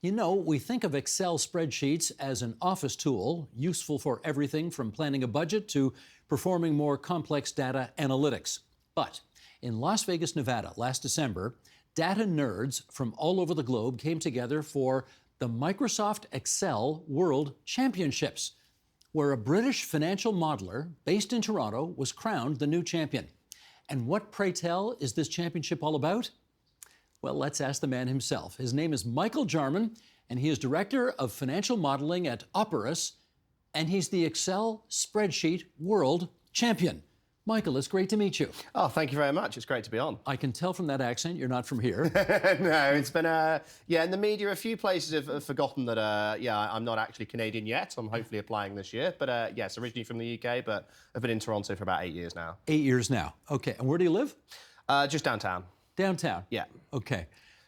You know, we think of Excel spreadsheets as an office tool, useful for everything from planning a budget to performing more complex data analytics. But in Las Vegas, Nevada, last December, data nerds from all over the globe came together for the Microsoft Excel World Championships, where a British financial modeler based in Toronto was crowned the new champion. And what, pray tell, is this championship all about? Well, let's ask the man himself. His name is Michael Jarman, and he is Director of Financial Modeling at Operas, and he's the Excel Spreadsheet World Champion. Michael, it's great to meet you. Oh, thank you very much. It's great to be on. I can tell from that accent you're not from here. No, it's been, in the media, a few places have forgotten that, I'm not actually Canadian yet. I'm hopefully applying this year. But, yes, originally from the UK, but I've been in Toronto for about 8 years now. 8 years now. Okay. And where do you live? Just downtown. Downtown? Yeah. Okay.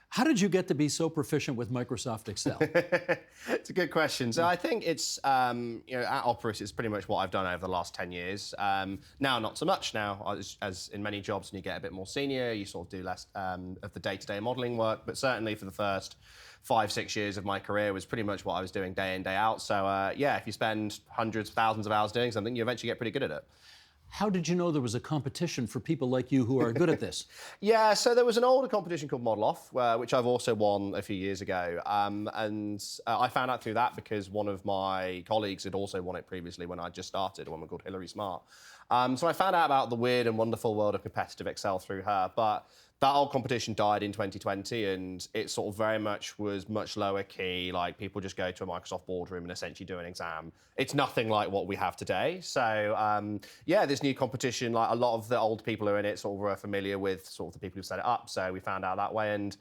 How did you get to be so proficient with Microsoft Excel? It's a good question. So I think it's, at Operas, it's pretty much what I've done over the last 10 years. Now, not so much now, as in many jobs, when you get a bit more senior, you sort of do less of the day-to-day modeling work. But certainly for the first 5-6 years of my career was pretty much what I was doing day in, day out. So, if you spend hundreds, thousands of hours doing something, you eventually get pretty good at it. How did you know there was a competition for people like you who are good at this? Yeah, so there was an older competition called Model Off, which I've also won a few years ago. I found out through that because one of my colleagues had also won it previously when I just started, a woman called Hilary Smart. So I found out about the weird and wonderful world of competitive Excel through her. But that old competition died in 2020, and it sort of very much was much lower key. Like, people just go to a Microsoft boardroom and essentially do an exam. It's nothing like what we have today. So, this new competition, like a lot of the old people who are in it sort of were familiar with sort of the people who set it up. So we found out that way, and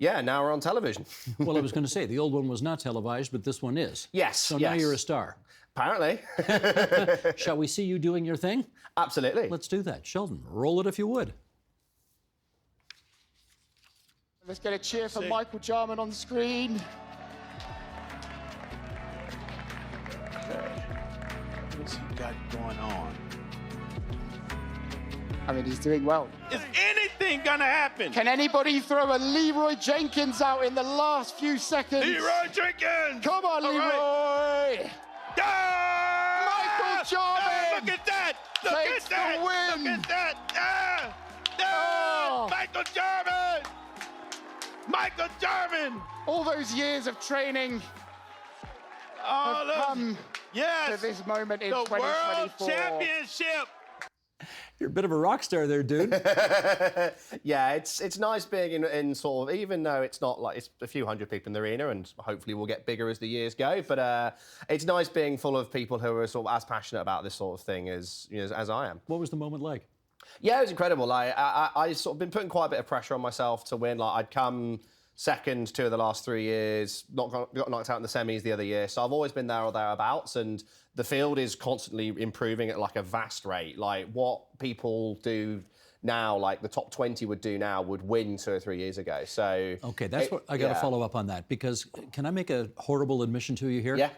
now we're on television. Well, I was going to say, the old one was not televised, but this one is. Yes. So now you're a star. Apparently. Shall we see you doing your thing? Absolutely. Let's do that. Sheldon, roll it if you would. Let's get a cheer for Michael Jarman on the screen. What's he got going on? I mean, he's doing well. Is anything gonna happen? Can anybody throw a Leroy Jenkins out in the last few seconds? Leroy Jenkins! Come on, All Leroy! right. Ah! Michael Jarman! Ah, look at that! Look Takes at that! the win! Look at that! Ah! Oh. Michael Jarman! Michael Jarman! All those years of training have come to this moment in the 2024. World Championship! You're a bit of a rock star there, dude. Yeah, it's nice being in sort of, even though it's not like, it's a few hundred people in the arena, and hopefully we'll get bigger as the years go, but it's nice being full of people who are sort of as passionate about this sort of thing as I am. What was the moment like? Yeah, it was incredible. Like, I sort of been putting quite a bit of pressure on myself to win. Like, I'd come second 2 of the last 3 years, got knocked out in the semis the other year. So I've always been there or thereabouts, and the field is constantly improving at like a vast rate. Like, what people do now, like the top 20 would do now, would win 2 or 3 years ago. So okay, that's what I got to follow up on that, because can I make a horrible admission to you here? Yeah.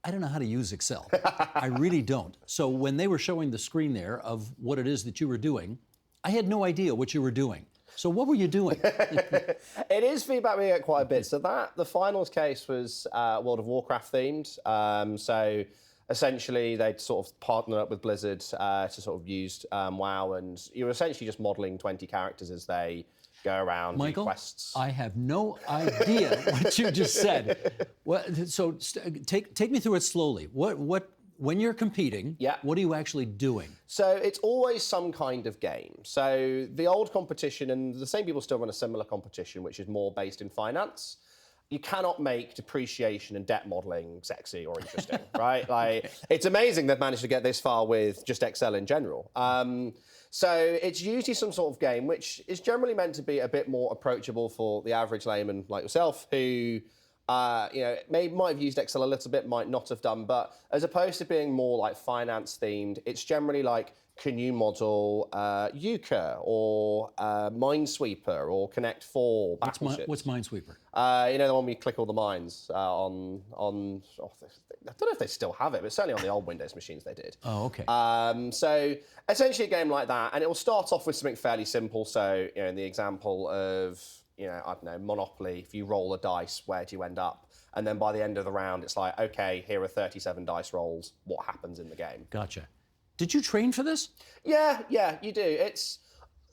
I don't know how to use Excel. I really don't. So when they were showing the screen there of what it is that you were doing, I had no idea what you were doing. So what were you doing? It is feedback we get quite a bit. So the finals case was World of Warcraft themed. So essentially they'd sort of partner up with Blizzard to sort of use WoW, and you're essentially just modeling 20 characters as they go around, Michael, do quests. I have no idea what you just said. So take me through it slowly. When you're competing, what are you actually doing? So it's always some kind of game. So the old competition, and the same people still run a similar competition, which is more based in finance. You cannot make depreciation and debt modeling sexy or interesting, right? Like, it's amazing they've managed to get this far with just Excel in general. So it's usually some sort of game which is generally meant to be a bit more approachable for the average layman like yourself, who might have used Excel a little bit, might not have done, but as opposed to being more like finance themed, it's generally like, can you model Euchre or Minesweeper or Connect 4 battleships? What's Minesweeper? The one where you click all the mines on I don't know if they still have it, but certainly on the old Windows machines they did. Oh, okay. So essentially a game like that, and it will start off with something fairly simple. So, in the example of, I don't know, Monopoly, if you roll a dice, where do you end up? And then by the end of the round, it's like, okay, here are 37 dice rolls. What happens in the game? Gotcha. Did you train for this? Yeah, you do.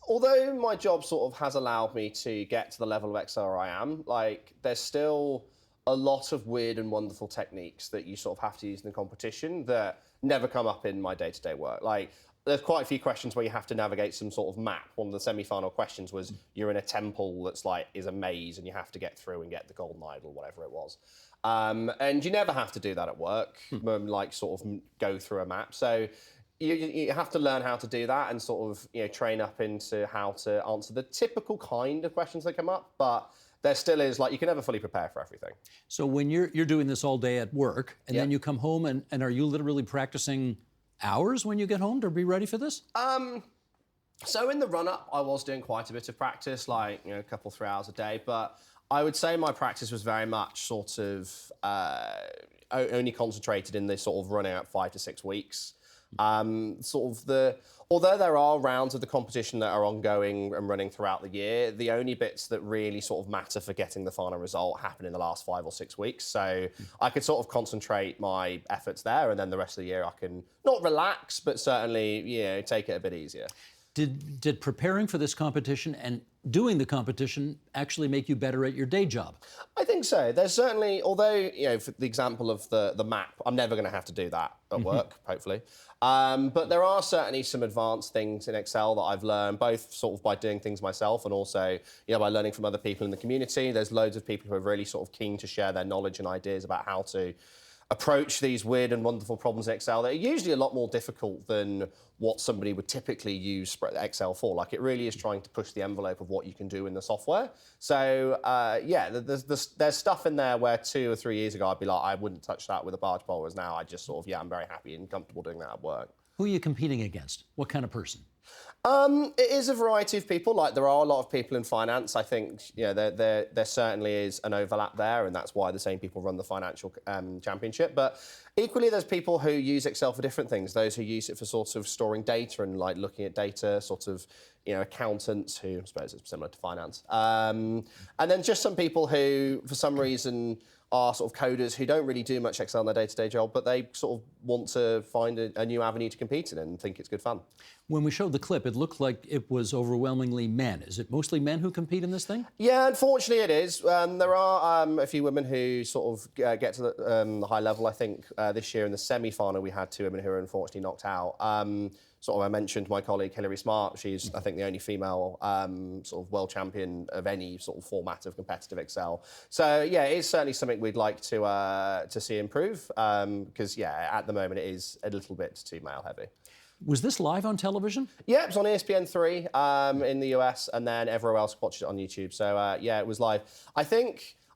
Although my job sort of has allowed me to get to the level of Excel I am, like, there's still a lot of weird and wonderful techniques that you sort of have to use in the competition that never come up in my day-to-day work. Like, there's quite a few questions where you have to navigate some sort of map. One of the semi-final questions was you're in a temple that's is a maze and you have to get through and get the golden idol, whatever it was. And you never have to do that at work, sort of go through a map. So you have to learn how to do that and sort of train up into how to answer the typical kind of questions that come up. But there still is, you can never fully prepare for everything. So when you're doing this all day at work, and then you come home, and are you literally practicing hours when you get home to be ready for this? So in the run-up, I was doing quite a bit of practice, a couple, 3 hours a day. But I would say my practice was very much sort of only concentrated in this sort of running out 5 to 6 weeks. Although there are rounds of the competition that are ongoing and running throughout the year, the only bits that really sort of matter for getting the final result happen in the last 5 or 6 weeks. So I could sort of concentrate my efforts there, and then the rest of the year I can not relax, but certainly, take it a bit easier. Did preparing for this competition and doing the competition actually make you better at your day job? I think so. There's certainly, although, for the example of the map, I'm never going to have to do that at work, hopefully. But there are certainly some advanced things in Excel that I've learned, both sort of by doing things myself and also, by learning from other people in the community. There's loads of people who are really sort of keen to share their knowledge and ideas about how to approach these weird and wonderful problems in Excel that are usually a lot more difficult than what somebody would typically use Excel for. It really is trying to push the envelope of what you can do in the software. So, there's stuff in there where 2 or 3 years ago I'd be like, I wouldn't touch that with a barge pole, whereas now I just sort of, I'm very happy and comfortable doing that at work. Who are you competing against? What kind of person? It is a variety of people. There are a lot of people in finance. I think there certainly is an overlap there, and that's why the same people run the financial championship. But equally, there's people who use Excel for different things. Those who use it for sort of storing data and looking at data, sort of accountants who I suppose it's similar to finance, and then just some people who, for some reason, are sort of coders who don't really do much Excel in their day-to-day job, but they sort of want to find a new avenue to compete in and think it's good fun. When we showed the clip, it looked like it was overwhelmingly men. Is it mostly men who compete in this thing? Yeah, unfortunately it is. There are a few women who sort of get to the high level. I think this year in the semi-final we had 2 women who were unfortunately knocked out. I mentioned my colleague Hilary Smart. She's, I think, the only female sort of world champion of any sort of format of competitive Excel. So yeah, it is certainly something we'd like to see improve because at the moment it is a little bit too male heavy. Was this live on television? Yeah, it was on ESPN3 in the US, and then everywhere else watched it on YouTube. So it was live.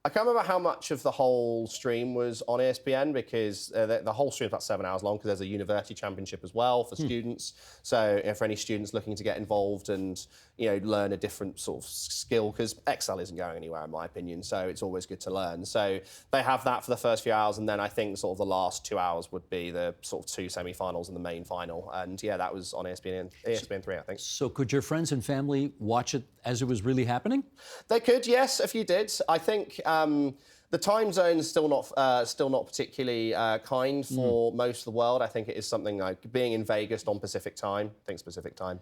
I can't remember how much of the whole stream was on ESPN because the whole stream is about 7 hours long because there's a university championship as well for students. So for any students looking to get involved and learn a different sort of skill, because Excel isn't going anywhere in my opinion, so it's always good to learn. So they have that for the first few hours, and then I think sort of the last 2 hours would be the sort of 2 semi-finals and the main final. And that was on ESPN3, I think. So could your friends and family watch it as it was really happening? They could, yes, if you did. I think the time zone is still not particularly kind for most of the world. I think it is something like being in Vegas on Pacific time. I think it's Pacific time.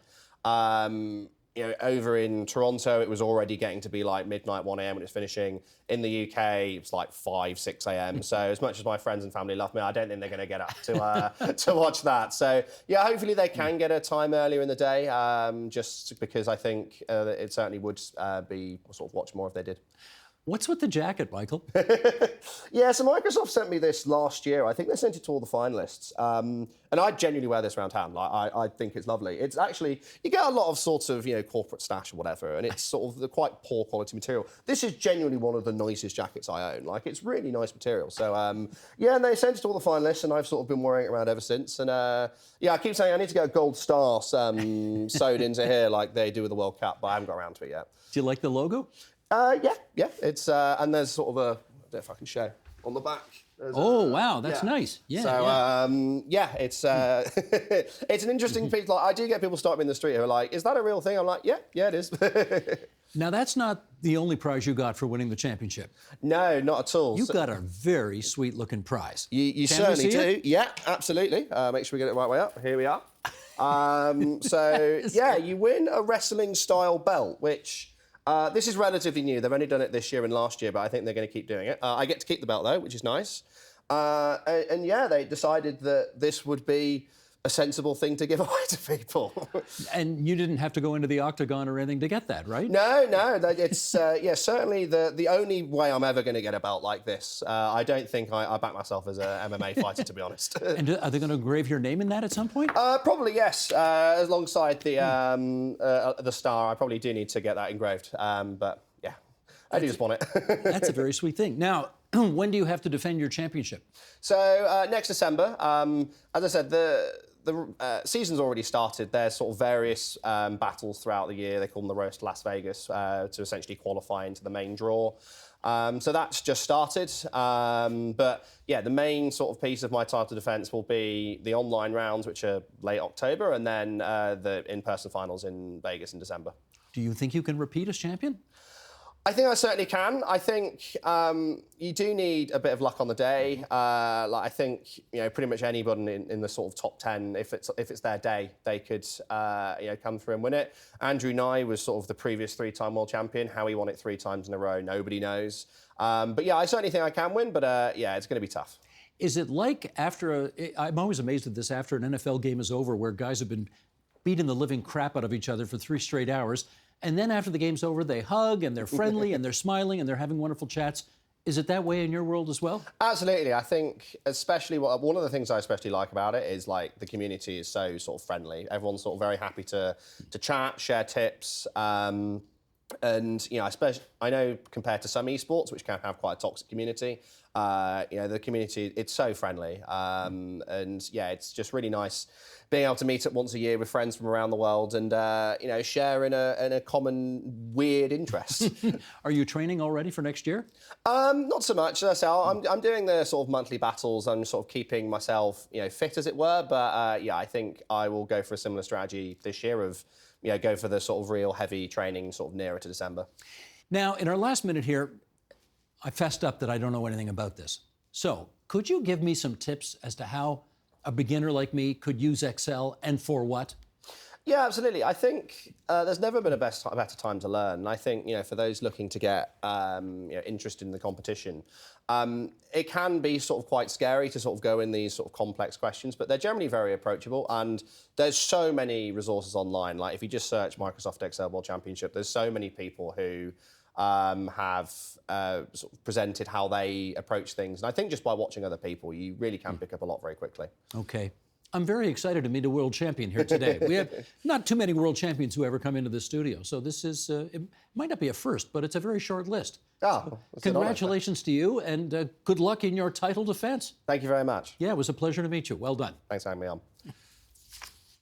Over in Toronto, it was already getting to be like midnight, 1 a.m. when it's finishing. In the UK, it's like 5, 6 a.m. So as much as my friends and family love me, I don't think they're going to get up to watch that. So yeah, hopefully they can get a time earlier in the day, just because I think it certainly would be sort of watch more if they did. What's with the jacket, Michael? Yeah, so Microsoft sent me this last year. I think they sent it to all the finalists. And I genuinely wear this around town. I think it's lovely. It's actually, you get a lot of sort of, corporate stash or whatever, and it's sort of the quite poor quality material. This is genuinely one of the nicest jackets I own. It's really nice material. So, and they sent it to all the finalists, and I've sort of been wearing it around ever since. And, I keep saying I need to get a gold star sewed into here like they do with the World Cup, but I haven't got around to it yet. Do you like the logo? Yeah. It's and there's sort of I don't know if I can show on the back. Wow, that's nice. Yeah. So it's it's an interesting piece. I do get people stopping me in the street who are like, "Is that a real thing?" I'm like, "Yeah, it is." Now, that's not the only prize you got for winning the championship. No, not at all. You got a very sweet-looking prize. You Can we certainly see do. it? Yeah, absolutely. Make sure we get it the right way up. Here we are. Yeah, you win a wrestling-style belt, which this is relatively new. They've only done it this year and last year, but I think they're going to keep doing it. I get to keep the belt, though, which is nice. And yeah, they decided that this would be a sensible thing to give away to people. And you didn't have to go into the octagon or anything to get that, right? No, it's yeah, certainly the only way I'm ever going to get a belt like this. I don't think I back myself as a MMA fighter, to be honest. And are they going to engrave your name in that at some point? Probably yes, alongside the star. I probably do need to get that engraved, but yeah, I do just want it. That's a very sweet thing. Now, when do you have to defend your championship? So next December, as I said, the season's already started. There's sort of various battles throughout the year. They call them the Road to Las Vegas to essentially qualify into the main draw. So that's just started. But yeah, the main sort of piece of my title defence will be the online rounds, which are late October, and then the in-person finals in Vegas in December. Do you think you can repeat as champion? I think I certainly can. I think you do need a bit of luck on the day. I think pretty much anybody in the sort of top 10, if it's their day, they could come through and win it. Andrew Nye was sort of the previous 3-time world champion. How he won it 3 times in a row, nobody knows. But yeah, I certainly think I can win. But yeah, it's going to be tough. Is it like I'm always amazed at this after an NFL game is over, where guys have been beating the living crap out of each other for 3 straight hours. And then after the game's over, they hug and they're friendly and they're smiling and they're having wonderful chats. Is it that way in your world as well? Absolutely. I think especially one of the things I especially like about it is like the community is so sort of friendly. Everyone's sort of very happy to chat, share tips. And I know compared to some esports, which can have quite a toxic community, the community, it's so friendly. And yeah, it's just really nice being able to meet up once a year with friends from around the world and share in a common weird interest. Are you training already for next year? Not so much. As I say, I'm doing the sort of monthly battles. I'm sort of keeping myself fit, as it were. But yeah, I think I will go for a similar strategy this year of go for the sort of real heavy training sort of nearer to December. Now, in our last minute here, I fessed up that I don't know anything about this. So could you give me some tips as to how a beginner like me could use Excel and for what? Yeah, absolutely. I think there's never been a better time to learn. And I think, for those looking to get interested in the competition, it can be sort of quite scary to sort of go in these sort of complex questions, but they're generally very approachable. And there's so many resources online. Like if you just search Microsoft Excel World Championship, there's so many people who have sort of presented how they approach things. And I think just by watching other people, you really can pick up a lot very quickly. Okay. I'm very excited to meet a world champion here today. We have not too many world champions who ever come into the studio. So this is, it might not be a first, but it's a very short list. Oh, congratulations to you and good luck in your title defense. Thank you very much. Yeah, it was a pleasure to meet you. Well done. Thanks for having me on.